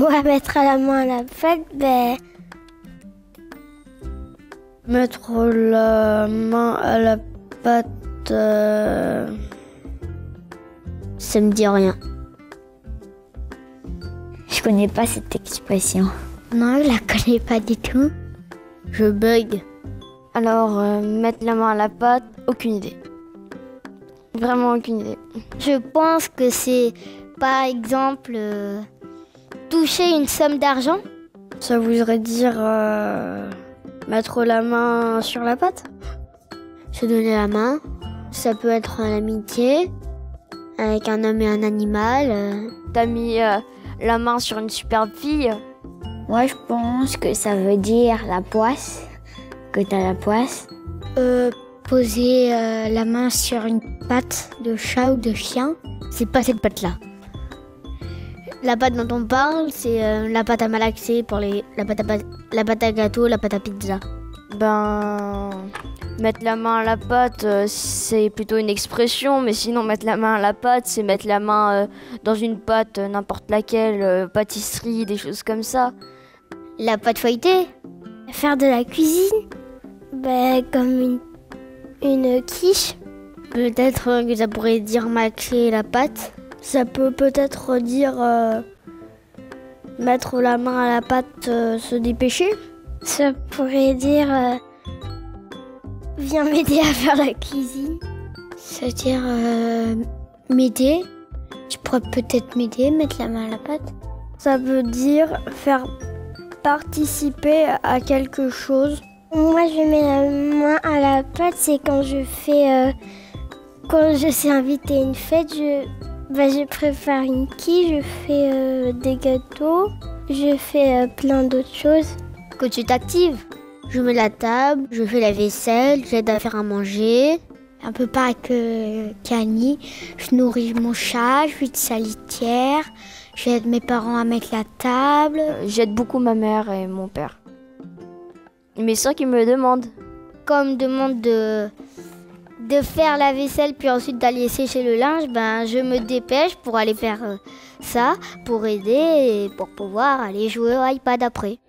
Moi, mettre la main à la pâte, Mettre la main à la pâte, ça me dit rien. Je connais pas cette expression. Non, je la connais pas du tout. je bug. Alors, mettre la main à la pâte, aucune idée. Vraiment aucune idée. Je pense que c'est, par exemple, toucher une somme d'argent. Ça voudrait dire mettre la main sur la pâte? Se donner la main, ça peut être en amitié, avec un homme et un animal. T'as mis la main sur une superbe fille? Moi, je pense que ça veut dire la poisse, que t'as la poisse. Poser la main sur une patte de chat ou de chien. C'est pas cette patte-là. La pâte dont on parle, c'est la pâte à malaxer pour la pâte à gâteau, la pâte à pizza. Ben, mettre la main à la pâte, c'est plutôt une expression, mais sinon mettre la main à la pâte, c'est mettre la main dans une pâte, n'importe laquelle, pâtisserie, des choses comme ça. La pâte feuilletée. Faire de la cuisine, comme une quiche. Peut-être que ça pourrait dire mâcher la pâte. Ça peut peut-être dire mettre la main à la pâte, se dépêcher. Ça pourrait dire viens m'aider à faire la cuisine. C'est-à-dire m'aider. Tu pourrais peut-être m'aider, mettre la main à la pâte. Ça veut dire faire participer à quelque chose. Moi, je mets la main à la pâte, c'est quand je fais, quand je suis invitée à une fête, je prépare une quiche, je fais des gâteaux, je fais plein d'autres choses. Quand tu t'actives, je mets la table, je fais la vaisselle, j'aide à faire à manger. Un peu pareil que Kani, je nourris mon chat, je vide sa litière, j'aide mes parents à mettre la table. J'aide beaucoup ma mère et mon père. Mais ça qu'ils me demandent. Comme me demande de faire la vaisselle puis ensuite d'aller sécher le linge, je me dépêche pour aller faire ça, pour aider et pour pouvoir aller jouer au iPad après.